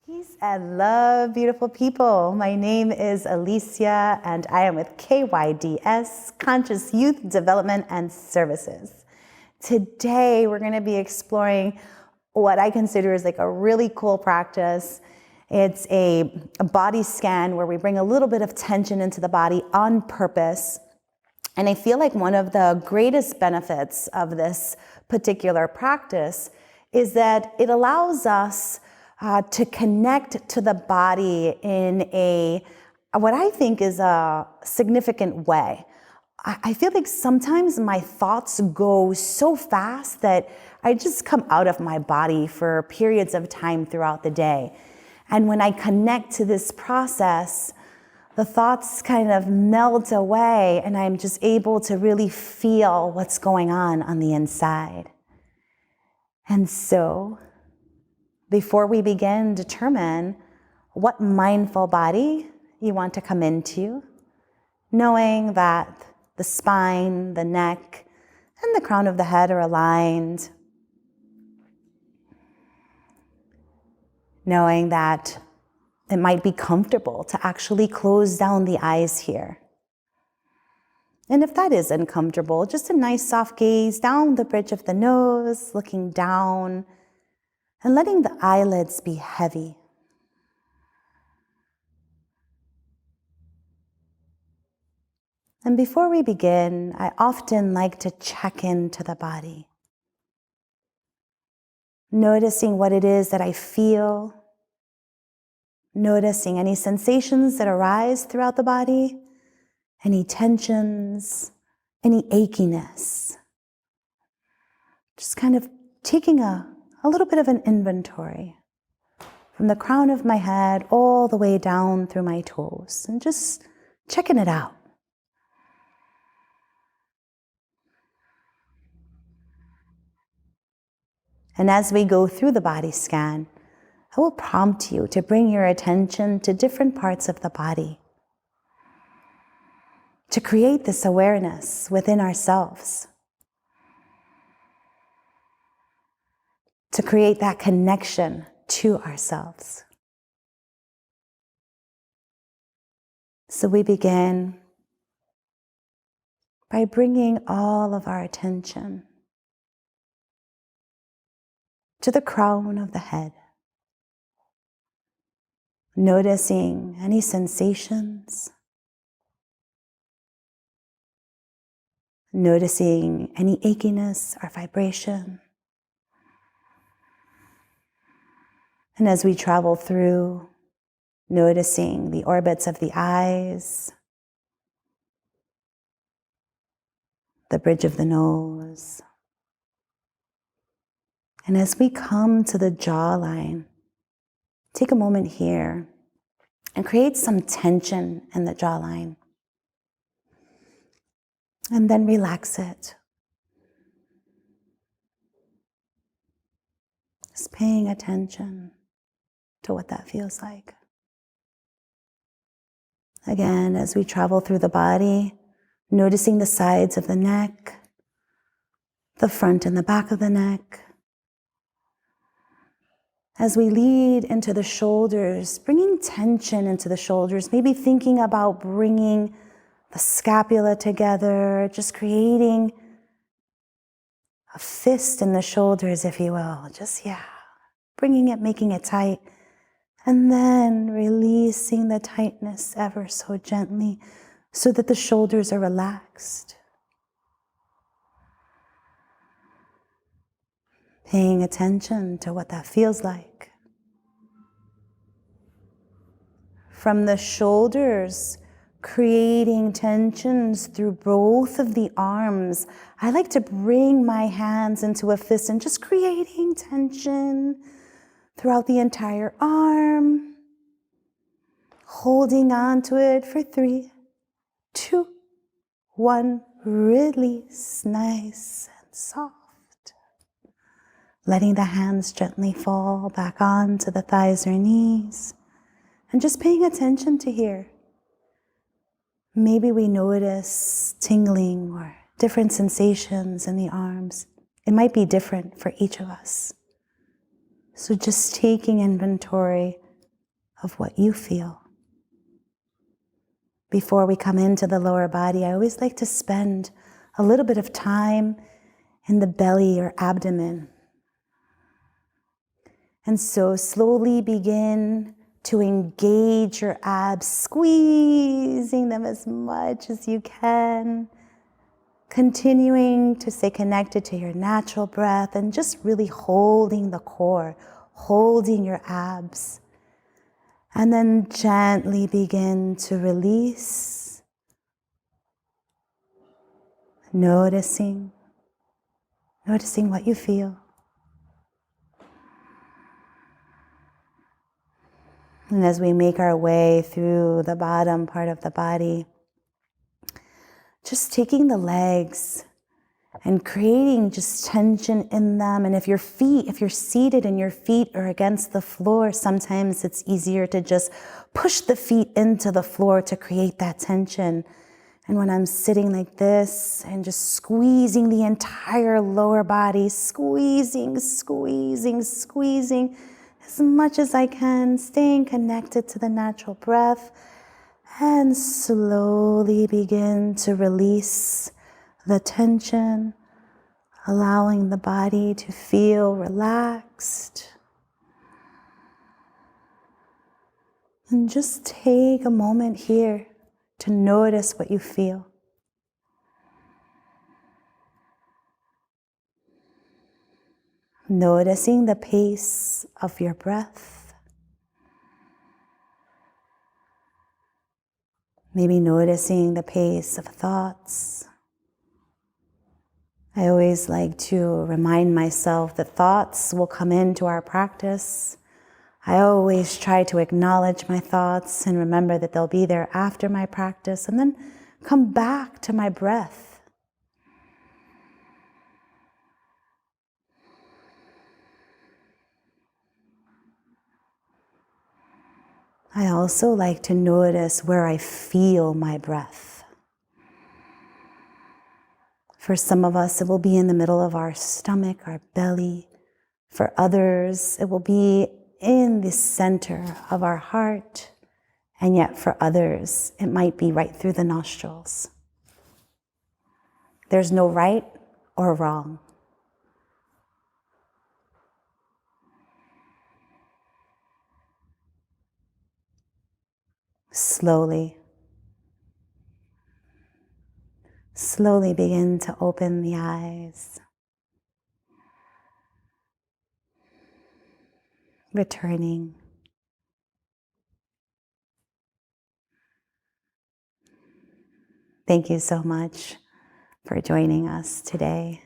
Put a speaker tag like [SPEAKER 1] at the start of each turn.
[SPEAKER 1] Peace and love, beautiful people. My name is Alicia, and I am with KYDS, Conscious Youth Development and Services. Today, we're going to be exploring what I consider is like a really cool practice. It's a body scan where we bring a little bit of tension into the body on purpose. And I feel like one of the greatest benefits of this particular practice is that it allows us to connect to the body in what I think is a significant way. I feel like sometimes my thoughts go so fast that I just come out of my body for periods of time throughout the day. And when I connect to this process, the thoughts kind of melt away and I'm just able to really feel what's going on the inside. And so, before we begin, determine what mindful body you want to come into, knowing that the spine, the neck, and the crown of the head are aligned. Knowing that it might be comfortable to actually close down the eyes here. And if that is uncomfortable, just a nice soft gaze down the bridge of the nose, looking down, and letting the eyelids be heavy. And before we begin, I often like to check into the body. Noticing what it is that I feel. Noticing any sensations that arise throughout the body. Any tensions, any achiness. Just kind of taking a little bit of an inventory from the crown of my head all the way down through my toes and just checking it out. And as we go through the body scan, I will prompt you to bring your attention to different parts of the body, to create this awareness within ourselves, to create that connection to ourselves. So we begin by bringing all of our attention to the crown of the head, noticing any sensations, noticing any achiness or vibration. And as we travel through, noticing the orbits of the eyes, the bridge of the nose. And as we come to the jawline, take a moment here and create some tension in the jawline. And then relax it. Just paying attention to what that feels like. Again, as we travel through the body, noticing the sides of the neck, the front and the back of the neck. As we lead into the shoulders, bringing tension into the shoulders, maybe thinking about bringing the scapula together, just creating a fist in the shoulders, if you will. Just, bringing it, making it tight. And then releasing the tightness ever so gently so that the shoulders are relaxed. Paying attention to what that feels like. From the shoulders, creating tensions through both of the arms. I like to bring my hands into a fist and just creating tension throughout the entire arm. Holding on to it for 3, 2, 1. Release, nice and soft. Letting the hands gently fall back onto the thighs or knees. And just paying attention to here. Maybe we notice tingling or different sensations in the arms. It might be different for each of us. So just taking inventory of what you feel. Before we come into the lower body, I always like to spend a little bit of time in the belly or abdomen. And so slowly begin to engage your abs, squeezing them as much as you can, continuing to stay connected to your natural breath and just really holding the core, holding your abs. And then gently begin to release, noticing what you feel. And as we make our way through the bottom part of the body, just taking the legs and creating just tension in them. And if you're seated and your feet are against the floor, sometimes it's easier to just push the feet into the floor to create that tension. And when I'm sitting like this and just squeezing the entire lower body, squeezing as much as I can, staying connected to the natural breath, and slowly begin to release the tension, allowing the body to feel relaxed. And just take a moment here to notice what you feel. Noticing the pace of your breath. Maybe noticing the pace of thoughts. I always like to remind myself that thoughts will come into our practice. I always try to acknowledge my thoughts and remember that they'll be there after my practice, and then come back to my breath. I also like to notice where I feel my breath. For some of us, it will be in the middle of our stomach, our belly. For others, it will be in the center of our heart. And yet for others, it might be right through the nostrils. There's no right or wrong. Slowly begin to open the eyes. Returning. Thank you so much for joining us today.